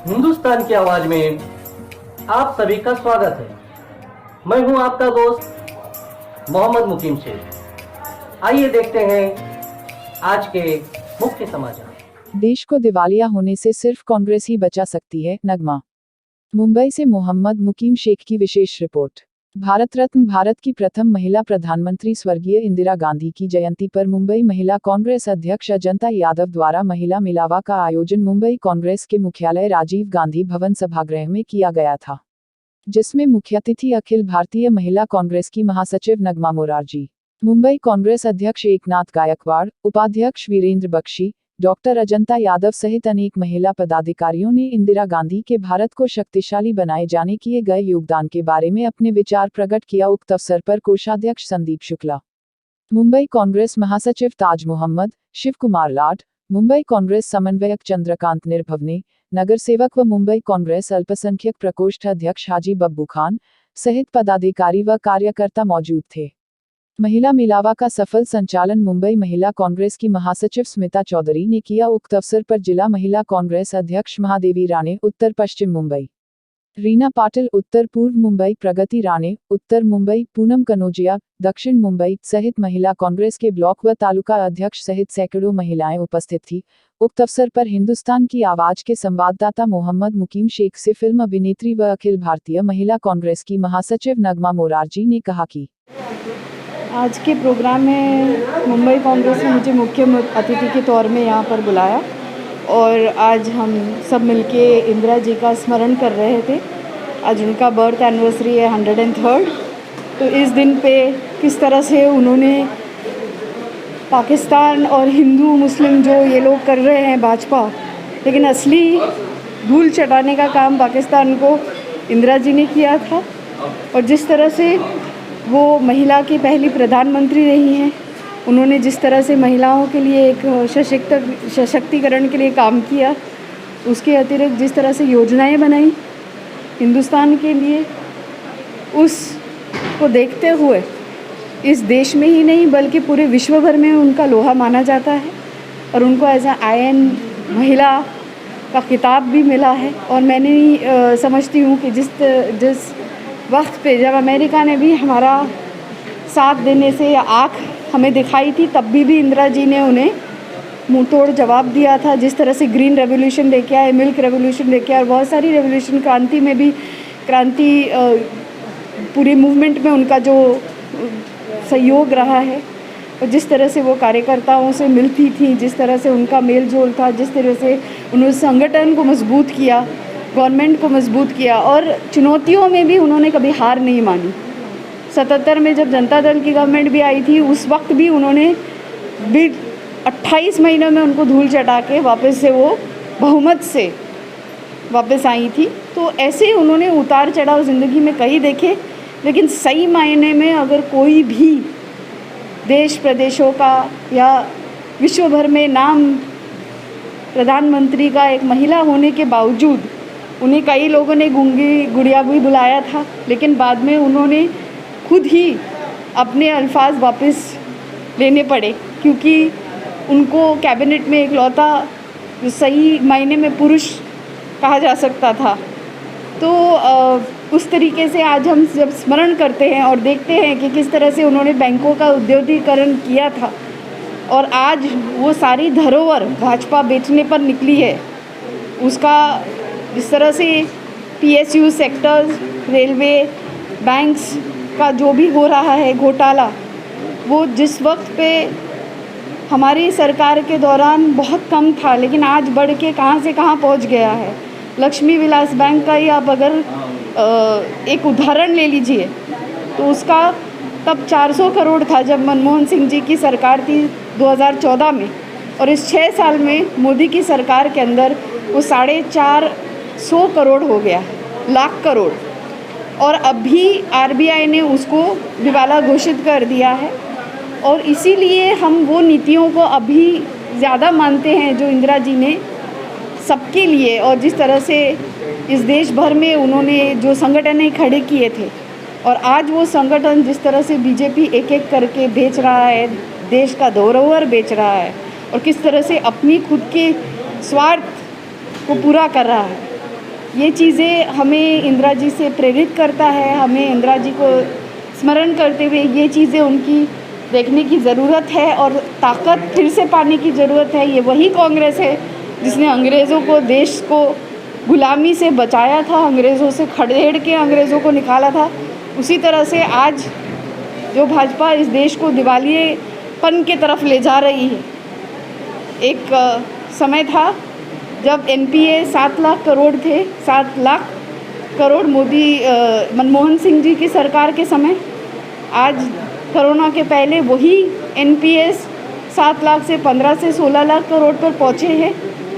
हिंदुस्तान की आवाज में आप सभी का स्वागत है। मैं हूं आपका दोस्त मोहम्मद मुकीम शेख। आइए देखते हैं आज के मुख्य समाचार। देश को दिवालिया होने से सिर्फ कांग्रेस ही बचा सकती है, नगमा। मुंबई से मोहम्मद मुकीम शेख की विशेष रिपोर्ट। भारत रत्न भारत की प्रथम महिला प्रधानमंत्री स्वर्गीय इंदिरा गांधी की जयंती पर मुंबई महिला कांग्रेस अध्यक्ष अजंता यादव द्वारा महिला मिलावा का आयोजन मुंबई कांग्रेस के मुख्यालय राजीव गांधी भवन सभागृह में किया गया था, जिसमें मुख्य अतिथि अखिल भारतीय महिला कांग्रेस की महासचिव नगमा मोरारजी, मुंबई कांग्रेस अध्यक्ष एकनाथ गायकवाड़, उपाध्यक्ष वीरेंद्र बख्शी, डॉक्टर अजंता यादव सहित अनेक महिला पदाधिकारियों ने इंदिरा गांधी के भारत को शक्तिशाली बनाए जाने किए गए योगदान के बारे में अपने विचार प्रकट किया। उक्त अवसर पर कोषाध्यक्ष संदीप शुक्ला, मुंबई कांग्रेस महासचिव ताज मोहम्मद, शिव कुमार लाड, मुंबई कांग्रेस समन्वयक चंद्रकांत निर्भवने, नगर सेवक व मुंबई कांग्रेस अल्पसंख्यक प्रकोष्ठ अध्यक्ष हाजी बब्बू खान सहित पदाधिकारी व कार्यकर्ता मौजूद थे। महिला मिलावा का सफल संचालन मुंबई महिला कांग्रेस की महासचिव स्मिता चौधरी ने किया। उक्त अवसर पर जिला महिला कांग्रेस अध्यक्ष महादेवी राणे, उत्तर पश्चिम मुंबई रीना पाटिल, उत्तर पूर्व मुंबई प्रगति राणे, उत्तर मुंबई पूनम कनौजिया, दक्षिण मुंबई सहित महिला कांग्रेस के ब्लॉक व तालुका अध्यक्ष सहित सैकड़ों महिलाएं उपस्थित थी। उक्त अवसर पर हिंदुस्तान की आवाज के संवाददाता मोहम्मद मुकीम शेख से फिल्म अभिनेत्री व अखिल भारतीय महिला कांग्रेस की महासचिव नगमा मोरारजी ने कहा कि आज के प्रोग्राम में मुंबई कांग्रेस ने मुझे मुख्य अतिथि के तौर में यहाँ पर बुलाया और आज हम सब मिलके इंदिरा जी का स्मरण कर रहे थे। आज उनका बर्थ एनिवर्सरी है 103rd। तो इस दिन पे किस तरह से उन्होंने पाकिस्तान और हिंदू मुस्लिम जो ये लोग कर रहे हैं भाजपा, लेकिन असली धूल चटाने का काम पाकिस्तान को इंदिरा जी ने किया था। और जिस तरह से वो महिला की पहली प्रधानमंत्री रही हैं, उन्होंने जिस तरह से महिलाओं के लिए एक सशक्तिकरण के लिए काम किया, उसके अतिरिक्त जिस तरह से योजनाएं बनाई हिंदुस्तान के लिए, उसको देखते हुए इस देश में ही नहीं बल्कि पूरे विश्व भर में उनका लोहा माना जाता है और उनको एज अ आयन महिला का खिताब भी मिला है। और मैंने समझती हूँ कि जिस वक्त पे जब अमेरिका ने भी हमारा साथ देने से आँख हमें दिखाई थी, तब भी इंदिरा जी ने उन्हें मुंह तोड़ जवाब दिया था। जिस तरह से ग्रीन रेवोल्यूशन लेके आए, मिल्क रेवोल्यूशन लेके आए और बहुत सारी रेवोल्यूशन, क्रांति में भी पूरे मूवमेंट में उनका जो सहयोग रहा है और जिस तरह से वो कार्यकर्ताओं से मिलती थी, जिस तरह से उनका मेल जोल था, जिस तरह से उन्होंने संगठन को मजबूत किया, गवर्नमेंट को मजबूत किया और चुनौतियों में भी उन्होंने कभी हार नहीं मानी। 77 में जब जनता दल की गवर्नमेंट भी आई थी, उस वक्त भी उन्होंने 28 महीनों में उनको धूल चटा के वापस से वो बहुमत से वापस आई थी। तो ऐसे उन्होंने उतार चढ़ाव ज़िंदगी में कई देखे, लेकिन सही मायने में अगर कोई भी देश प्रदेशों का या विश्व भर में नाम प्रधानमंत्री का एक महिला होने के बावजूद उन्हें कई लोगों ने गूंगी गुड़िया भी बुलाया था, लेकिन बाद में उन्होंने खुद ही अपने अल्फाज वापस लेने पड़े, क्योंकि उनको कैबिनेट में इकलौता सही मायने में पुरुष कहा जा सकता था। तो उस तरीके से आज हम जब स्मरण करते हैं और देखते हैं कि किस तरह से उन्होंने बैंकों का उद्योगीकरण किया था और आज वो सारी धरोहर भाजपा बेचने पर निकली है, उसका जिस तरह से PSU सेक्टर्स, रेलवे, बैंक्स का जो भी हो रहा है घोटाला, वो जिस वक्त पे हमारी सरकार के दौरान बहुत कम था, लेकिन आज बढ़ के कहाँ से कहाँ पहुँच गया है। लक्ष्मी विलास बैंक का ही आप अगर एक उदाहरण ले लीजिए तो उसका तब 400 करोड़ था जब मनमोहन सिंह जी की सरकार थी 2014 में, और इस 6 साल में मोदी की सरकार के अंदर वो 450 करोड़ हो गया, लाख करोड़। और अभी RBI ने उसको दिवाला घोषित कर दिया है और इसीलिए हम वो नीतियों को अभी ज़्यादा मानते हैं जो इंदिरा जी ने सबके लिए, और जिस तरह से इस देश भर में उन्होंने जो संगठन खड़े किए थे और आज वो संगठन जिस तरह से बीजेपी एक एक करके बेच रहा है, देश का धरोहर बेच रहा है और किस तरह से अपनी खुद के स्वार्थ को पूरा कर रहा है, ये चीज़ें हमें इंदिरा जी से प्रेरित करता है, हमें इंदिरा जी को स्मरण करते हुए ये चीज़ें उनकी देखने की ज़रूरत है और ताकत फिर से पाने की ज़रूरत है। ये वही कांग्रेस है जिसने अंग्रेज़ों को, देश को गुलामी से बचाया था, अंग्रेज़ों से खदेड़ के अंग्रेज़ों को निकाला था। उसी तरह से आज जो भाजपा इस देश को दिवालियेपन की तरफ ले जा रही है। एक समय था जब एनपीए 7 लाख करोड़ थे, 7 लाख करोड़ मोदी मनमोहन सिंह जी की सरकार के समय। आज कोरोना के पहले वही एनपीएस 7 लाख से 15 से 16 लाख करोड़ पर पहुँचे हैं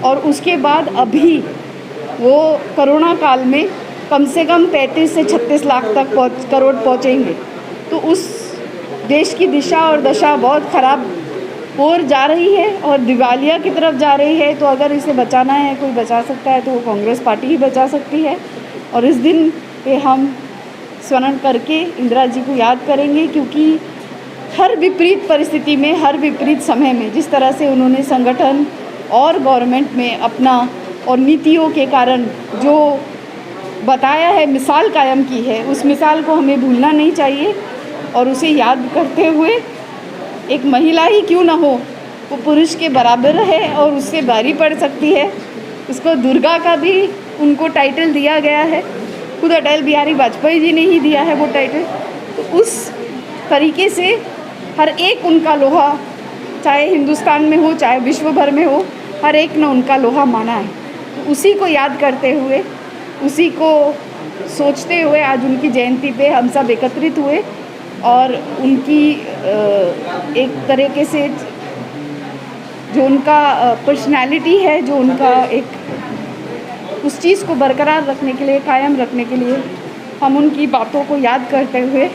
और उसके बाद अभी वो कोरोना काल में कम से कम 35 से 36 लाख तक करोड़ पहुँचेंगे। तो उस देश की दिशा और दशा बहुत ख़राब और जा रही है और दिवालिया की तरफ जा रही है। तो अगर इसे बचाना है, कोई बचा सकता है तो वो कांग्रेस पार्टी ही बचा सकती है। और इस दिन पे हम स्मरण करके इंदिरा जी को याद करेंगे, क्योंकि हर विपरीत परिस्थिति में, हर विपरीत समय में जिस तरह से उन्होंने संगठन और गवर्नमेंट में अपना और नीतियों के कारण जो बताया है, मिसाल कायम की है, उस मिसाल को हमें भूलना नहीं चाहिए। और उसे याद करते हुए एक महिला ही क्यों ना हो, वो पुरुष के बराबर है और उससे भारी पड़ सकती है। उसको दुर्गा का भी उनको टाइटल दिया गया है, खुद अटल बिहारी वाजपेयी जी ने ही दिया है वो टाइटल। तो उस तरीके से हर एक उनका लोहा, चाहे हिंदुस्तान में हो चाहे विश्व भर में हो, हर एक ने उनका लोहा माना है। तो उसी को याद करते हुए, उसी को सोचते हुए आज उनकी जयंती पे हम सब एकत्रित हुए और उनकी एक तरीके से जो उनका पर्सनालिटी है, जो उनका एक उस चीज़ को बरकरार रखने के लिए, कायम रखने के लिए हम उनकी बातों को याद करते हुए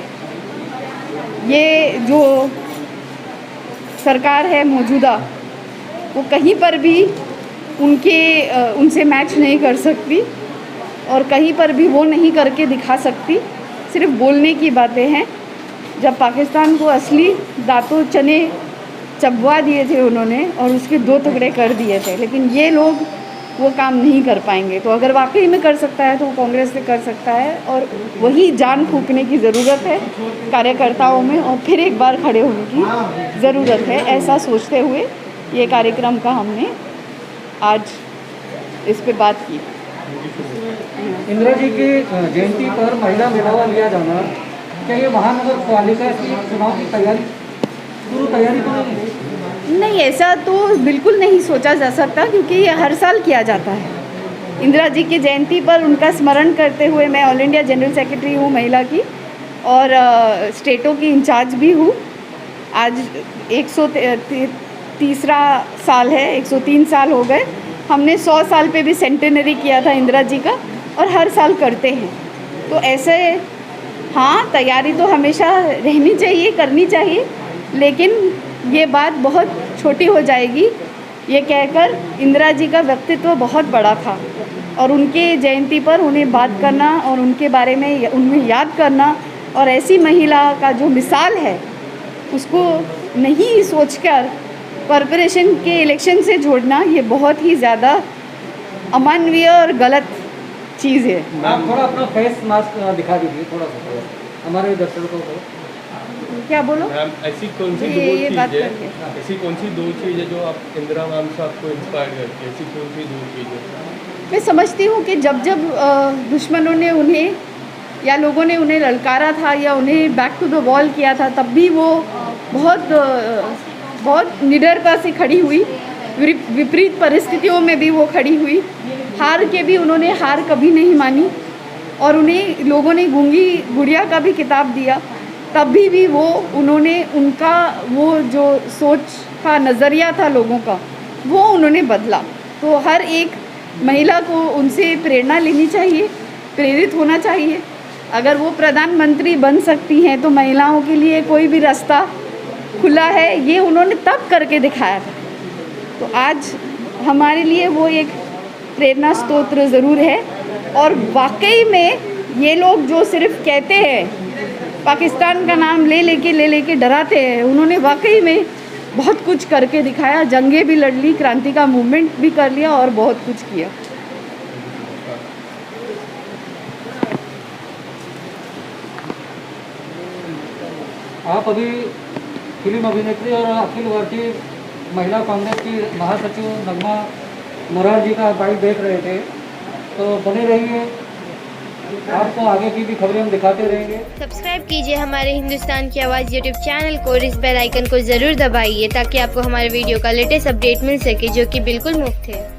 ये जो सरकार है मौजूदा, वो कहीं पर भी उनसे मैच नहीं कर सकती और कहीं पर भी वो नहीं करके दिखा सकती। सिर्फ बोलने की बातें हैं। जब पाकिस्तान को असली दांतों चने चबवा दिए थे उन्होंने और उसके 2 टुकड़े कर दिए थे, लेकिन ये लोग वो काम नहीं कर पाएंगे। तो अगर वाकई में कर सकता है तो वो कांग्रेस से कर सकता है और वही जान फूंकने की ज़रूरत है कार्यकर्ताओं में और फिर एक बार खड़े होने की ज़रूरत है। ऐसा सोचते हुए ये कार्यक्रम का हमने आज इस पे बात की। इंदिरा जी की जयंती पर महिला मेलावा लिया जाना, क्या ये महानगर पालिका की चुनाव की तैयारी, पूरी तैयारी तो नहीं, ऐसा तो बिल्कुल नहीं सोचा जा सकता, क्योंकि ये हर साल किया जाता है। इंदिरा जी की जयंती पर उनका स्मरण करते हुए मैं ऑल इंडिया जनरल सेक्रेटरी हूँ महिला की और स्टेटों की इंचार्ज भी हूँ। आज 103 साल है, 103 साल हो गए। हमने 100 साल पे भी सेंटेनरी किया था इंदिरा जी का और हर साल करते हैं। तो ऐसे हाँ, तैयारी तो हमेशा रहनी चाहिए, करनी चाहिए, लेकिन ये बात बहुत छोटी हो जाएगी ये कहकर इंदिरा जी का व्यक्तित्व बहुत बड़ा था और उनके जयंती पर उन्हें बात करना और उनके बारे में उन्हें याद करना और ऐसी महिला का जो मिसाल है उसको नहीं सोचकर कॉरपोरेशन के इलेक्शन से जोड़ना, ये बहुत ही ज़्यादा अमानवीय और गलत चीज़ है। आप थोड़ा अपना फेस मास्क दिखा दीजिए थोड़ा सा हमारे दर्शकों को। क्या बोलो मैम, ऐसी कौन सी ये बात दो चीज़ करके। है, ऐसी कौन सी 2 चीज़ है जो आप इंदिरा मैम से आपको इंस्पायर करती है? ऐसी कौन सी 2 चीज़ है? मैं समझती हूँ कि जब दुश्मनों ने उन्हें या लोगों ने उन्हें ललकारा था या उन्हें बैक टू द वॉल किया था, तब भी वो बहुत निडरता से खड़ी हुई। विपरीत परिस्थितियों में भी वो खड़ी हुई। हार के भी उन्होंने हार कभी नहीं मानी और उन्हें लोगों ने गूंगी गुड़िया का भी किताब दिया, तब भी वो उन्होंने उनका वो जो सोच का नज़रिया था लोगों का, वो उन्होंने बदला। तो हर एक महिला को उनसे प्रेरणा लेनी चाहिए, प्रेरित होना चाहिए। अगर वो प्रधानमंत्री बन सकती हैं तो महिलाओं के लिए कोई भी रास्ता खुला है, ये उन्होंने तब करके दिखाया था। तो आज हमारे लिए वो एक प्रेरणा स्रोत ज़रूर है। और वाकई में ये लोग जो सिर्फ कहते हैं, पाकिस्तान का नाम ले लेके डराते हैं, उन्होंने वाकई में बहुत कुछ करके दिखाया। जंगें भी लड़ ली, क्रांति का मूवमेंट भी कर लिया और बहुत कुछ किया। आप अभी फिल्म अभिनेत्री और अखिल भारतीय महिला कांग्रेस की महासचिव नगमा मोरार जी का बाइट देख रहे थे, तो बने रहिए, आपको आगे की भी खबरें हम दिखाते रहेंगे। सब्सक्राइब कीजिए हमारे हिंदुस्तान की आवाज़ यूट्यूब चैनल को और इस बेल आइकन को ज़रूर दबाइए ताकि आपको हमारे वीडियो का लेटेस्ट अपडेट मिल सके, जो कि बिल्कुल मुफ्त है।